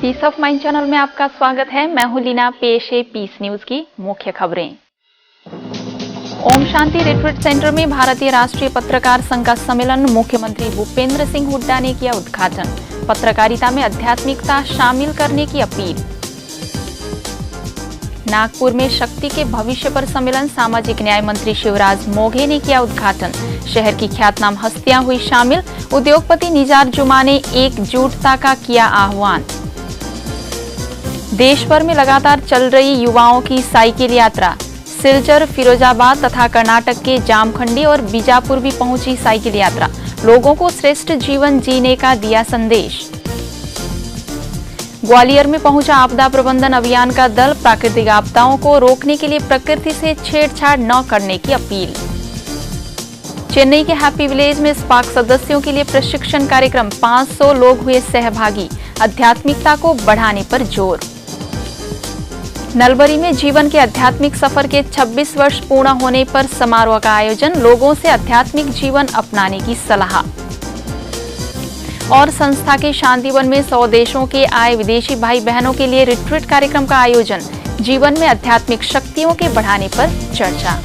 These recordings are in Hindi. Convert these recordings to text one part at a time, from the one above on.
पीस ऑफ माइंड चैनल में आपका स्वागत है। मैं हूं लीना। पेश है पीस न्यूज की मुख्य खबरें। ओम शांति रिट्रीट सेंटर में भारतीय राष्ट्रीय पत्रकार संघ का सम्मेलन, मुख्यमंत्री भूपेंद्र सिंह हुड्डा ने किया उद्घाटन। पत्रकारिता में आध्यात्मिकता शामिल करने की अपील। नागपुर में शक्ति के भविष्य पर सम्मेलन, सामाजिक न्याय मंत्री शिवराज मोघे ने किया उद्घाटन। शहर की ख्यातनाम हस्तियां हुई शामिल। उद्योगपति निजार जुमा ने एकजुटता का किया आह्वान। देश भर में लगातार चल रही युवाओं की साइकिल यात्रा। सिलचर, फिरोजाबाद तथा कर्नाटक के जामखंडी और बीजापुर भी पहुंची साइकिल यात्रा। लोगों को श्रेष्ठ जीवन जीने का दिया संदेश। ग्वालियर में पहुंचा आपदा प्रबंधन अभियान का दल, प्राकृतिक आपदाओं को रोकने के लिए प्रकृति से छेड़छाड़ न करने की अपील। चेन्नई के हैप्पी विलेज में स्पार्क सदस्यों के लिए प्रशिक्षण कार्यक्रम, 500 लोग हुए सहभागी। आध्यात्मिकता को बढ़ाने पर जोर। नलबरी में जीवन के आध्यात्मिक सफर के 26 वर्ष पूर्ण होने पर समारोह का आयोजन, लोगों से आध्यात्मिक जीवन अपनाने की सलाह। और संस्था के शांतिवन में 100 देशों के आए विदेशी भाई बहनों के लिए रिट्रीट कार्यक्रम का आयोजन, जीवन में आध्यात्मिक शक्तियों के बढ़ाने पर चर्चा।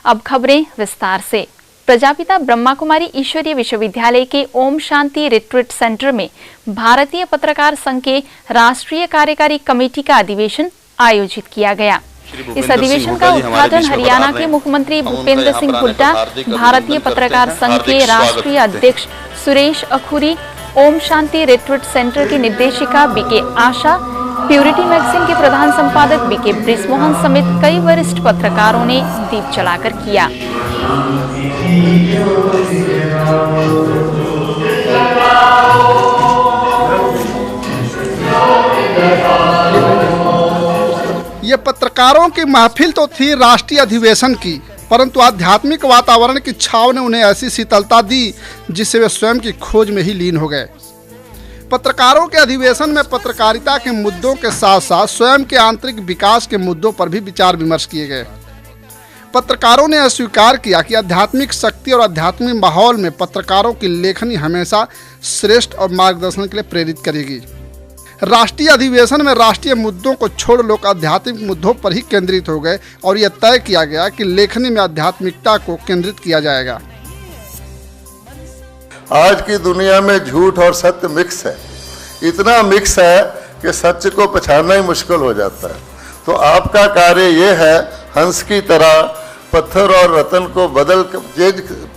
अब खबरें विस्तार से। प्रजापिता ब्रह्मा कुमारी ईश्वरीय विश्वविद्यालय के ओम शांति रिट्रीट सेंटर में भारतीय पत्रकार संघ के राष्ट्रीय कार्यकारी कमेटी का अधिवेशन आयोजित किया गया। इस अधिवेशन का उद्घाटन हरियाणा के मुख्यमंत्री भूपेंद्र सिंह हुड्डा, भारतीय पत्रकार संघ के राष्ट्रीय अध्यक्ष सुरेश अखुरी, ओम शांति रिट्रीट सेंटर की निर्देशिका बीके आशा, प्यूरिटी मैगजीन के प्रधान संपादक बीके ब्रिजमोहन समेत कई वरिष्ठ पत्रकारों ने दीप जलाकर किया। ये पत्रकारों की महफिल तो थी राष्ट्रीय अधिवेशन की, परंतु आध्यात्मिक वातावरण की छाव ने उन्हें ऐसी शीतलता दी जिससे वे स्वयं की खोज में ही लीन हो गए। पत्रकारों के अधिवेशन में पत्रकारिता के मुद्दों के साथ साथ स्वयं के आंतरिक विकास के मुद्दों पर भी विचार विमर्श किए गए। पत्रकारों ने अस्वीकार किया कि आध्यात्मिक शक्ति और आध्यात्मिक माहौल में पत्रकारों की लेखनी हमेशा श्रेष्ठ और मार्गदर्शन के लिए प्रेरित करेगी। राष्ट्रीय अधिवेशन में राष्ट्रीय मुद्दों को छोड़ लोग आध्यात्मिक मुद्दों पर ही केंद्रित हो गए और यह तय किया गया कि लेखनी में आध्यात्मिकता को केंद्रित किया जाएगा। आज की दुनिया में झूठ और सत्य मिक्स है, इतना मिक्स है कि सच को पहचानना ही मुश्किल हो जाता है। तो आपका कार्य ये है, हंस की तरह पत्थर और रतन को बदल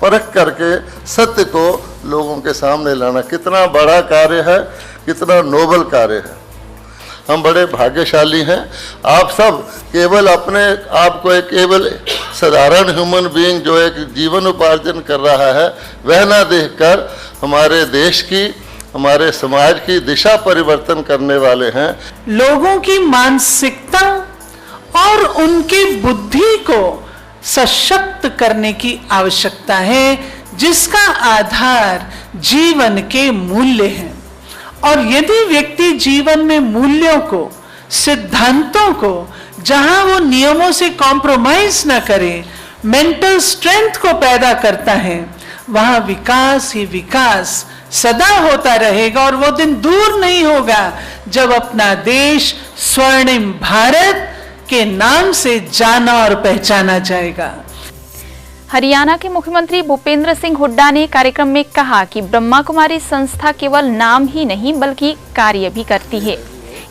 परख करके सत्य को लोगों के सामने लाना। कितना बड़ा कार्य है, कितना नोबल कार्य है। हम बड़े भाग्यशाली हैं। आप सब केवल अपने आप को एक केवल साधारण ह्यूमन बीइंग जो एक जीवन उपार्जन कर रहा है वह ना देखकर हमारे देश की, हमारे समाज की दिशा परिवर्तन करने वाले हैं। लोगों की मानसिकता और उनकी बुद्धि को सशक्त करने की आवश्यकता है, जिसका आधार जीवन के मूल्य हैं। और यदि व्यक्ति जीवन में मूल्यों को, सिद्धांतों को, जहां वो नियमों से कॉम्प्रोमाइज ना करे, मेंटल स्ट्रेंथ को पैदा करता है, वहां विकास ही विकास सदा होता रहेगा। और वो दिन दूर नहीं होगा जब अपना देश स्वर्णिम भारत के नाम से जाना और पहचाना जाएगा। हरियाणा के मुख्यमंत्री भूपेंद्र सिंह हुड्डा ने कार्यक्रम में कहा कि ब्रह्मा कुमारी संस्था केवल नाम ही नहीं बल्कि कार्य भी करती है।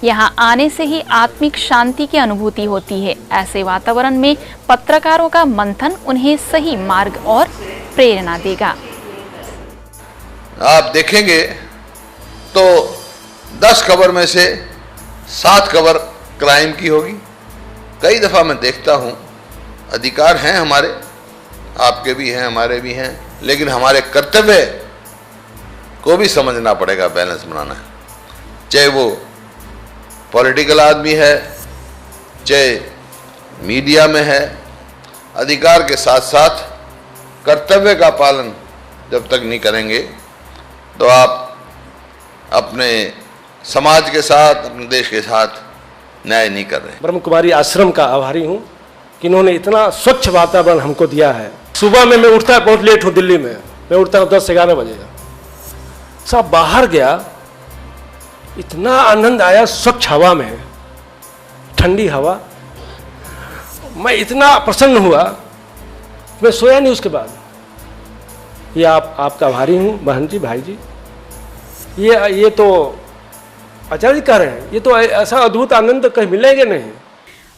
यहाँ आने से ही आत्मिक शांति की अनुभूति होती है। ऐसे वातावरण में पत्रकारों का मंथन उन्हें सही मार्ग और प्रेरणा देगा। आप देखेंगे तो 10 खबर में से 7 खबर क्राइम की होगी। कई दफा मैं देखता हूँ, अधिकार हैं हमारे, आपके भी हैं, हमारे भी हैं, लेकिन हमारे कर्तव्य को भी समझना पड़ेगा, बैलेंस बनाना है। चाहे वो पॉलिटिकल आदमी है, चाहे मीडिया में है, अधिकार के साथ साथ कर्तव्य का पालन जब तक नहीं करेंगे तो आप अपने समाज के साथ, अपने देश के साथ न्याय नहीं कर रहे। ब्रह्म कुमारी आश्रम का आभारी हूँ कि इन्होंने इतना स्वच्छ वातावरण हमको दिया है। सुबह में मैं उठता बहुत लेट हूँ, दिल्ली में मैं उठता हूँ 10-11 बजे, सब बाहर गया, इतना आनंद आया स्वच्छ हवा में, ठंडी हवा, मैं इतना प्रसन्न हुआ, मैं सोया नहीं उसके बाद। ये आपका आभारी हूँ बहन जी, भाई जी। ये तो आचार्य कह रहे हैं, ये तो ऐसा अद्भुत आनंद कहीं मिलेगा नहीं।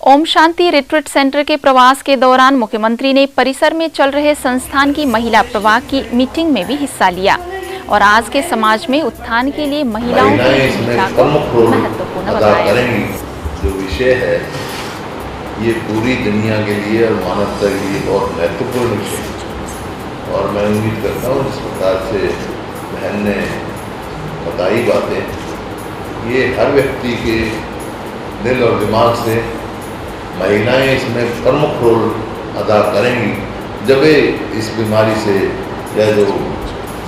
ओम शांति रिट्रीट सेंटर के प्रवास के दौरान मुख्यमंत्री ने परिसर में चल रहे संस्थान की महिला प्रवाह की मीटिंग में भी हिस्सा लिया और आज के समाज में उत्थान के लिए महिलाओं की भूमिका को महत्वपूर्ण बताया। जो विषय है ये पूरी दुनिया के लिए और मानवता के लिए बहुत महत्वपूर्ण विषय है और मैं उम्मीद करता हूँ जिस प्रकार से बहन ने बताई बातें, ये हर व्यक्ति के दिल और दिमाग से महिलाएं इसमें प्रमुख रोल अदा करेंगी जब ये इस बीमारी से या जो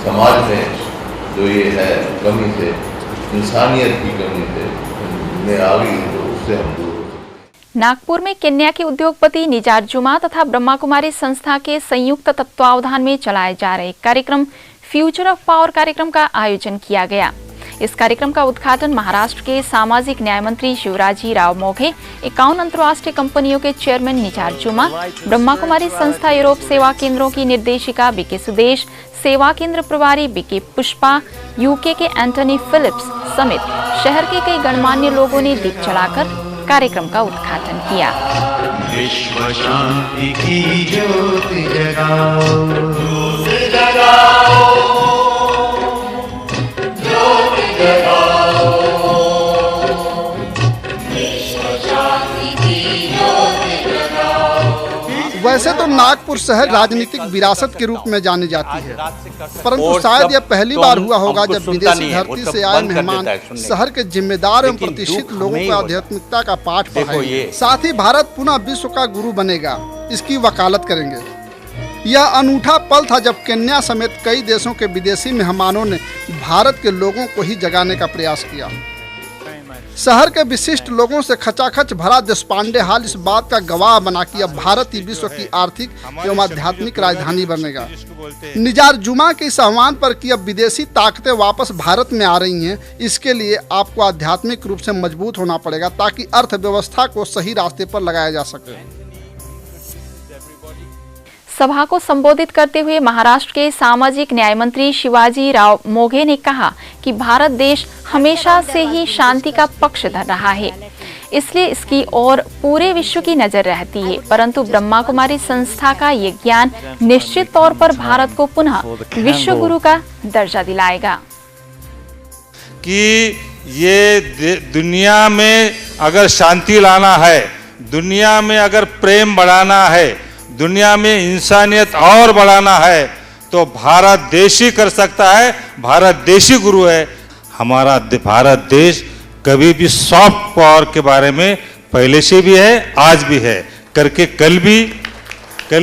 समाज में जो ये है कमी से, इंसानियत की कमी से में आ गई तो उससे हम दूर हो सकते। नागपुर में केन्या के उद्योगपति निजारजुमा तथा ब्रह्मा कुमारी संस्था के संयुक्त तत्वावधान में चलाए जा रहे कार्यक्रम फ्यूचर ऑफ पावर कार्यक्रम का आयोजन किया गया। इस कार्यक्रम का उद्घाटन महाराष्ट्र के सामाजिक न्याय मंत्री शिवराजी राव मोघे, 51 अंतर्राष्ट्रीय कंपनियों के चेयरमैन निजारजुमा, ब्रह्मा कुमारी संस्था यूरोप सेवा केंद्रों की निर्देशिका बीके सुदेश, सेवा केंद्र प्रभारी बीके पुष्पा, यूके के एंटनी फिलिप्स समेत शहर के कई गणमान्य लोगों ने दीप जलाकर कार्यक्रम का उद्घाटन किया। विश्व शांति की ज्योति जगाओ, ज्योति जगाओ, ज्योति जगाओ, विश्व शांति की ज्योति जगाओ। वैसे तो नागपुर शहर राजनीतिक विरासत के रूप में जानी जाती है, परंतु शायद यह पहली बार हुआ होगा जब विदेशी धरती से आए मेहमान शहर के जिम्मेदार एवं प्रतिष्ठित लोगों को आध्यात्मिकता का पाठ पढ़ाएंगे। साथ ही भारत पुनः विश्व का गुरु बनेगा, इसकी वकालत करेंगे। यह अनूठा पल था जब केन्या समेत कई देशों के विदेशी मेहमानों ने भारत के लोगों को ही जगाने का प्रयास किया। शहर के विशिष्ट लोगों से खचाखच भरा देशपांडे हाल इस बात का गवाह बना कि अब भारत ही विश्व की आर्थिक एवं आध्यात्मिक राजधानी बनेगा। निजारजुमा के इस आह्वान पर कि अब विदेशी ताकतें वापस भारत में आ रही हैं, इसके लिए आपको आध्यात्मिक रूप से मजबूत होना पड़ेगा ताकि अर्थव्यवस्था को सही रास्ते पर लगाया जा सके। सभा को संबोधित करते हुए महाराष्ट्र के सामाजिक न्याय मंत्री शिवाजी राव मोघे ने कहा कि भारत देश हमेशा से ही शांति का पक्षधर रहा है, इसलिए इसकी ओर पूरे विश्व की नजर रहती है, परंतु ब्रह्मा कुमारी संस्था का ये ज्ञान निश्चित तौर पर भारत को पुनः विश्व गुरु का दर्जा दिलाएगा। कि ये दुनिया में अगर शांति लाना है, दुनिया में अगर प्रेम बढ़ाना है, दुनिया में इंसानियत और बढ़ाना है तो भारत देश ही कर सकता है। भारत देश ही गुरु है। हमारा भारत देश कभी भी सॉफ्ट पावर के बारे में पहले से भी है, आज भी है, करके कल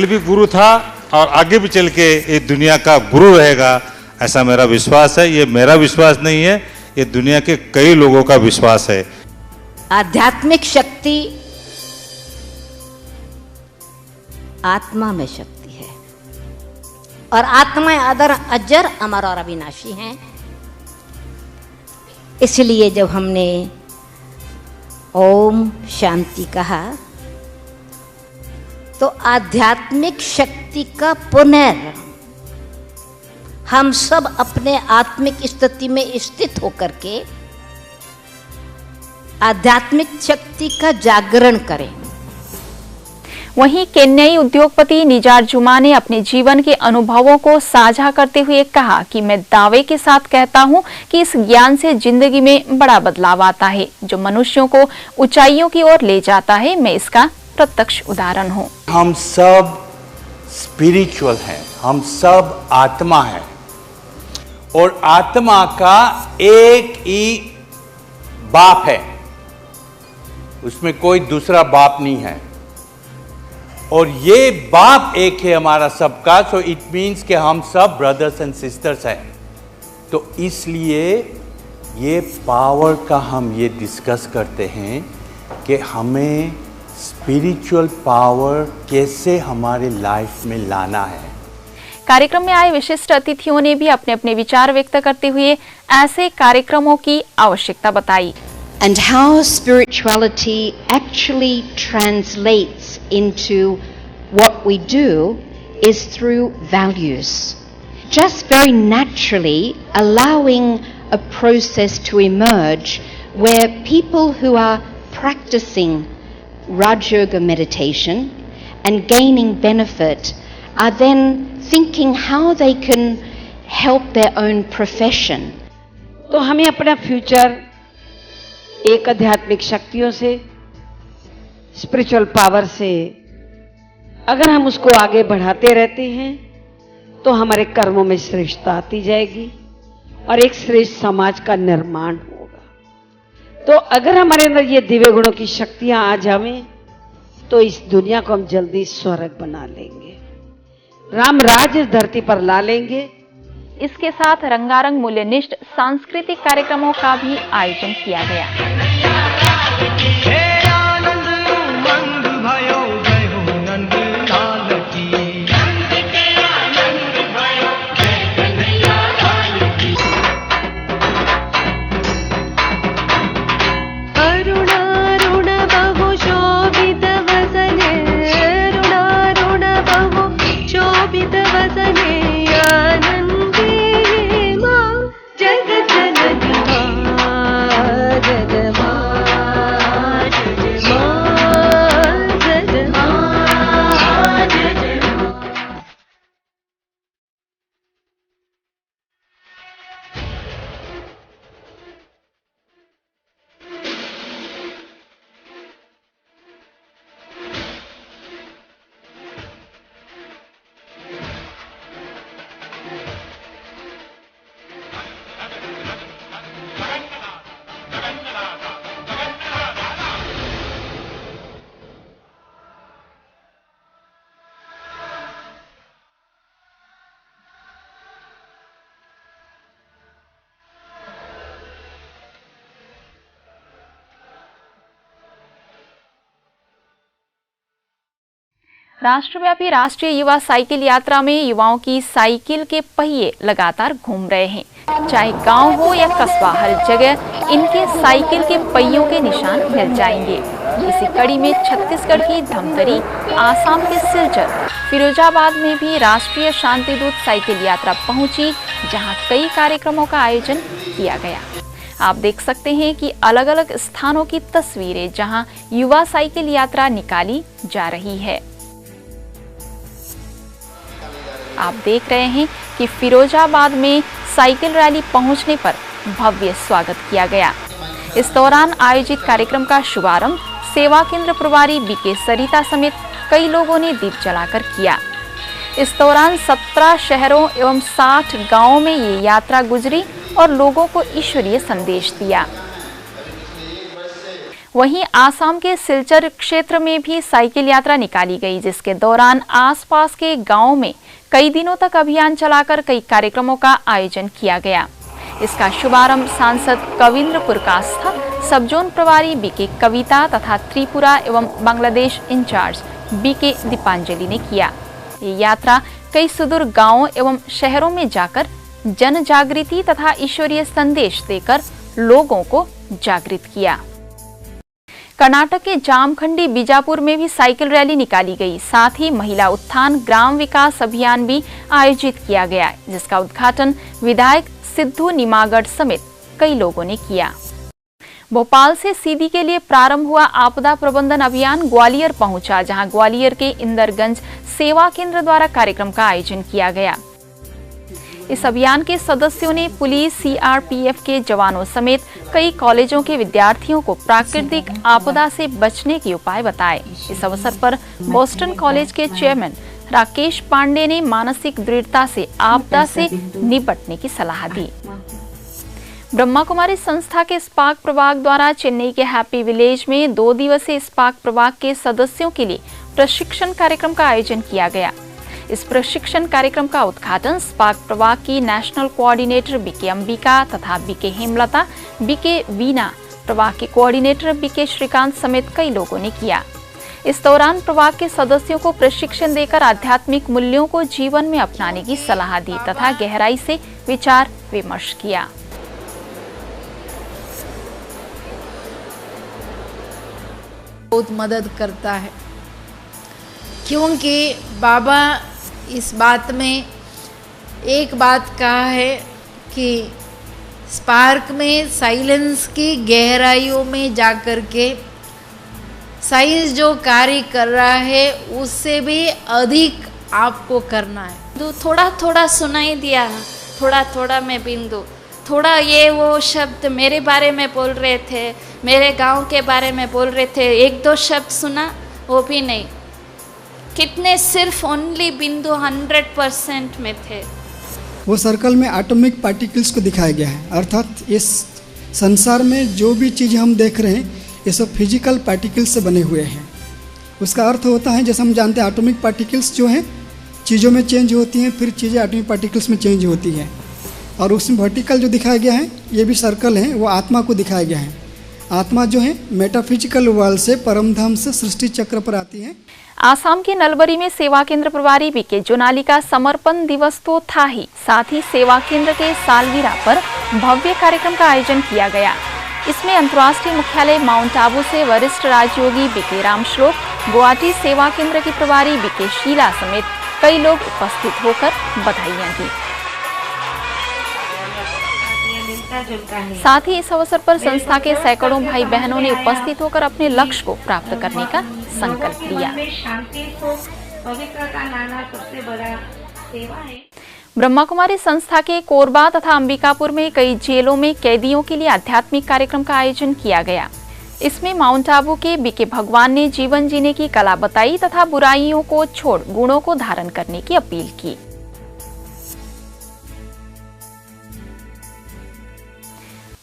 भी गुरु था और आगे भी चल के ये दुनिया का गुरु रहेगा, ऐसा मेरा विश्वास है। ये मेरा विश्वास नहीं है, ये दुनिया के कई लोगों का विश्वास है। आध्यात्मिक शक्ति आत्मा में शक्ति है और आत्मा अजर अमर और अविनाशी हैं। इसलिए जब हमने ओम शांति कहा तो आध्यात्मिक शक्ति का हम सब अपने आत्मिक स्थिति में स्थित होकर के आध्यात्मिक शक्ति का जागरण करें। वहीं केन्याई उद्योगपति निजारजुमा ने अपने जीवन के अनुभवों को साझा करते हुए कहा कि मैं दावे के साथ कहता हूं कि इस ज्ञान से जिंदगी में बड़ा बदलाव आता है, जो मनुष्यों को ऊंचाइयों की ओर ले जाता है। मैं इसका प्रत्यक्ष उदाहरण हूं। हम सब स्पिरिचुअल हैं, हम सब आत्मा हैं और आत्मा का एक ही बाप है, उसमें कोई दूसरा बाप नहीं है और ये बाप एक है हमारा सबका। सो इट मीन्स कि हम सब ब्रदर्स एंड सिस्टर्स हैं। तो इसलिए ये पावर का हम ये डिस्कस करते हैं कि हमें स्पिरिचुअल पावर कैसे हमारे लाइफ में लाना है। कार्यक्रम में आए विशिष्ट अतिथियों ने भी अपने अपने विचार व्यक्त करते हुए ऐसे कार्यक्रमों की आवश्यकता बताई। And how spirituality actually translates into what we do is through values. Just very naturally allowing a process to emerge where people who are practicing Raj Yoga meditation and gaining benefit are then thinking how they can help their own profession. तो हमें अपना फ्यूचर एक आध्यात्मिक शक्तियों से, स्पिरिचुअल पावर से अगर हम उसको आगे बढ़ाते रहते हैं तो हमारे कर्मों में श्रेष्ठता आती जाएगी और एक श्रेष्ठ समाज का निर्माण होगा। तो अगर हमारे अंदर ये दिव्य गुणों की शक्तियां आ जावें तो इस दुनिया को हम जल्दी स्वर्ग बना लेंगे, राम राज इस धरती पर ला लेंगे। इसके साथ रंगारंग मूल्यनिष्ठ सांस्कृतिक कार्यक्रमों का भी आयोजन किया गया। राष्ट्रव्यापी राष्ट्रीय युवा साइकिल यात्रा में युवाओं की साइकिल के पहिए लगातार घूम रहे हैं। चाहे गांव हो या कस्बा, हर जगह इनके साइकिल के पहियों के निशान मिल जाएंगे। इसी कड़ी में छत्तीसगढ़ की धमतरी, आसाम के सिलचर, फिरोजाबाद में भी राष्ट्रीय शांति दूत साइकिल यात्रा पहुंची, जहां कई कार्यक्रमों का आयोजन किया गया। आप देख सकते हैं कि अलग अलग स्थानों की तस्वीरें जहां युवा साइकिल यात्रा निकाली जा रही है। आप देख रहे हैं कि फिरोजाबाद में साइकिल रैली पहुंचने पर भव्य स्वागत किया गया। इस दौरान आयोजित कार्यक्रम का शुभारंभ सेवा केंद्र प्रभारी बीके सरिता समेत कई लोगों ने दीप जलाकर किया। इस दौरान 17 शहरों एवं 60 गांवों में ये यात्रा गुजरी और लोगों को ईश्वरीय संदेश दिया। वहीं आसाम के सिलचर क्षेत्र में भी साइकिल यात्रा निकाली गई, जिसके दौरान आसपास के गांवों में कई दिनों तक अभियान चलाकर कई कार्यक्रमों का आयोजन किया गया। इसका शुभारंभ सांसद कविंद्र पुरकास्था, सबजोन प्रभारी बीके कविता तथा त्रिपुरा एवं बांग्लादेश इंचार्ज बीके दीपांजलि ने किया। ये यात्रा कई सुदूर गांवों एवं शहरों में जाकर जन जागृति तथा ईश्वरीय संदेश देकर लोगों को जागृत किया। कर्नाटक के जामखंडी बीजापुर में भी साइकिल रैली निकाली गई। साथ ही महिला उत्थान ग्राम विकास अभियान भी आयोजित किया गया, जिसका उद्घाटन विधायक सिद्धू निमागढ़ समेत कई लोगों ने किया। भोपाल से सीधी के लिए प्रारंभ हुआ आपदा प्रबंधन अभियान ग्वालियर पहुंचा, जहां ग्वालियर के इंदरगंज सेवा केंद्र द्वारा कार्यक्रम का आयोजन किया गया। इस अभियान के सदस्यों ने पुलिस, सीआरपीएफ के जवानों समेत कई कॉलेजों के विद्यार्थियों को प्राकृतिक आपदा से बचने के उपाय बताए। इस अवसर पर बोस्टन कॉलेज के चेयरमैन राकेश पांडे ने मानसिक दृढ़ता से आपदा से निपटने की सलाह दी। ब्रह्मा कुमारी संस्था के स्पार्क प्रभाग द्वारा चेन्नई के हैप्पी विलेज में 2 दिवसीय स्पार्क प्रभाग के सदस्यों के लिए प्रशिक्षण कार्यक्रम का आयोजन किया गया। इस प्रशिक्षण कार्यक्रम का उद्घाटन स्पार्क प्रभाग की नेशनल कोऑर्डिनेटर बीके अंबिका तथा बीके हेमलता, बीके वीना, प्रभाग के कोऑर्डिनेटर बीके श्रीकांत समेत कई लोगों ने किया। इस दौरान प्रभाग के सदस्यों को प्रशिक्षण देकर आध्यात्मिक मूल्यों को जीवन में अपनाने की सलाह दी तथा गहराई से विचार विमर्श किया। बहुत मदद करता है, क्योंकि बाबा इस बात में एक बात कहा है कि स्पार्क में साइलेंस की गहराइयों में जाकर के साइंस जो कार्य कर रहा है उससे भी अधिक आपको करना है। तो थोड़ा थोड़ा सुनाई दिया, थोड़ा थोड़ा मैं बिंदु, थोड़ा ये वो शब्द मेरे बारे में बोल रहे थे, मेरे गांव के बारे में बोल रहे थे, एक दो शब्द सुना, वो भी नहीं, कितने सिर्फ ओनली बिंदु 100% में थे। वो सर्कल में एटॉमिक पार्टिकल्स को दिखाया गया है, अर्थात इस संसार में जो भी चीज़ हम देख रहे हैं ये सब फिजिकल पार्टिकल्स से बने हुए हैं। उसका अर्थ होता है, जैसे हम जानते हैं एटॉमिक पार्टिकल्स जो हैं चीज़ों में चेंज होती हैं, फिर चीज़ें एटॉमिक पार्टिकल्स में चेंज होती हैं। और उसमें वर्टिकल जो दिखाया गया है ये भी सर्कल है, वो आत्मा को दिखाया गया है। आत्मा जो है मेटाफिजिकल वर्ल्ड से परमधाम से सृष्टि चक्र पर आती है। आसाम के नलबरी में सेवा केंद्र प्रभारी बीके जोनाली का समर्पण दिवस तो था ही, साथ ही सेवा केंद्र के सालगिरह पर भव्य कार्यक्रम का आयोजन किया गया। इसमें अंतर्राष्ट्रीय मुख्यालय माउंट आबू से वरिष्ठ राजयोगी बीके रामश्लोक, गुवाहाटी सेवा केंद्र की प्रभारी बीके शीला समेत कई लोग उपस्थित होकर बधाइयां दी। साथ ही इस अवसर पर संस्था के सैकड़ों भाई बहनों ने उपस्थित होकर अपने लक्ष्य को प्राप्त करने का संकल्प लिया। ब्रह्मा कुमारी संस्था के कोरबा तथा अंबिकापुर में कई जेलों में कैदियों के लिए आध्यात्मिक कार्यक्रम का आयोजन किया गया। इसमें माउंट आबू के बीके भगवान ने जीवन जीने की कला बताई तथा बुराइयों को छोड़ गुणों को धारण करने की अपील की।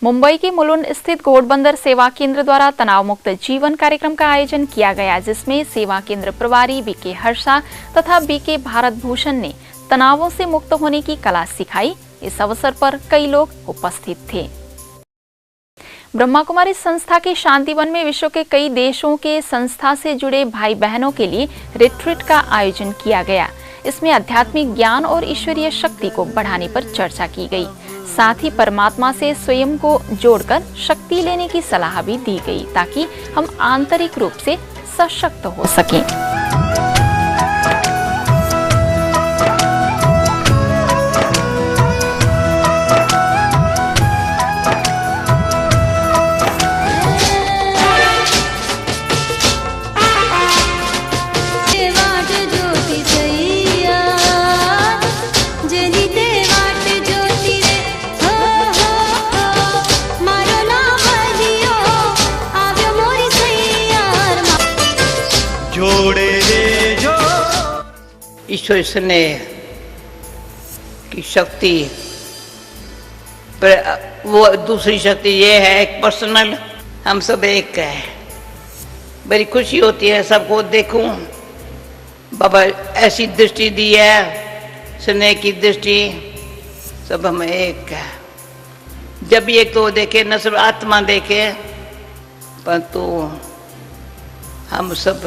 मुंबई के मुलुंड स्थित घोड़बंदर सेवा केंद्र द्वारा तनाव मुक्त जीवन कार्यक्रम का आयोजन किया गया, जिसमें सेवा केंद्र प्रभारी बीके हर्षा तथा बीके भारत भूषण ने तनावों से मुक्त होने की कला सिखाई। इस अवसर पर कई लोग उपस्थित थे। ब्रह्मा कुमारी संस्था के शांतिवन में विश्व के कई देशों के संस्था से जुड़े भाई बहनों के लिए रिट्रीट का आयोजन किया गया। इसमें आध्यात्मिक ज्ञान और ईश्वरीय शक्ति को बढ़ाने पर चर्चा की गई। साथ ही परमात्मा से स्वयं को जोड़कर शक्ति लेने की सलाह भी दी गई, ताकि हम आंतरिक रूप से सशक्त हो सकें। ईश्वर स्नेह की शक्ति पर वो दूसरी शक्ति ये है एक पर्सनल, हम सब एक है। बड़ी खुशी होती है सबको देखूं, बाबा ऐसी दृष्टि दी है, स्नेह की दृष्टि, सब हम एक है। जब भी एक तो देखे न सिर्फ आत्मा देखे, परंतु हम सब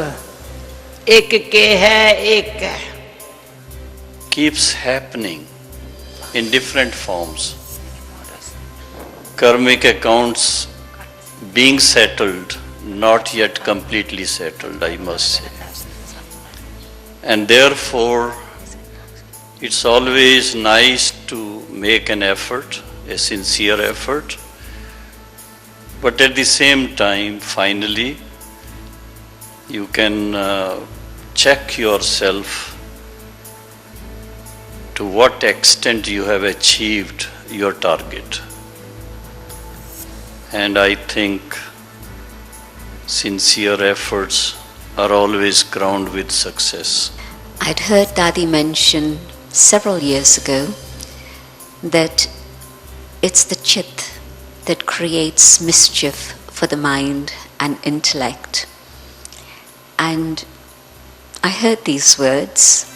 एक के है, एक है। Keeps happening in different forms. Karmic accounts being settled, not yet completely settled, I must say. And therefore, it's always nice to make an effort, a sincere effort, but at the same time, finally, you can check yourself to what extent you have achieved your target. And I think sincere efforts are always crowned with success. I'd heard Dadi mention several years ago that it's the chit that creates mischief for the mind and intellect. And I heard these words,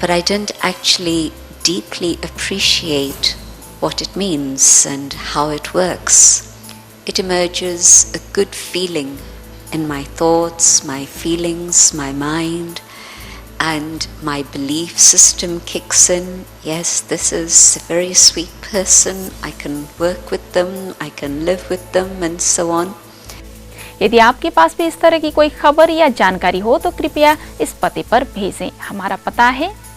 but I didn't actually deeply appreciate what it means and how it works. It emerges a good feeling in my thoughts, my feelings, my mind, and my belief system kicks in. Yes, this is a very sweet person. I can work with them, I can live with them, and so on. यदि आपके पास भी इस तरह की कोई खबर या जानकारी हो तो कृपया इस पते पर भेजें। हमारा पता है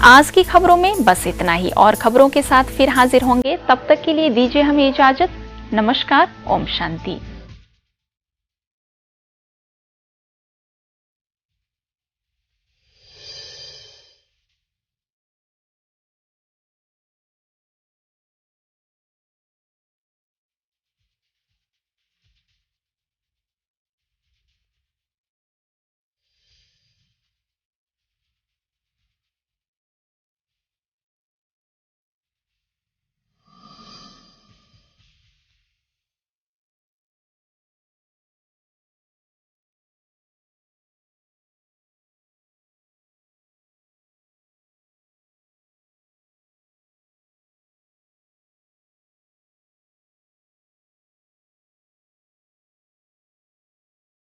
आज की खबरों में बस इतना ही, और खबरों के साथ फिर हाजिर होंगे। तब तक के लिए दीजिए हमें इजाजत। नमस्कार, ओम शांति।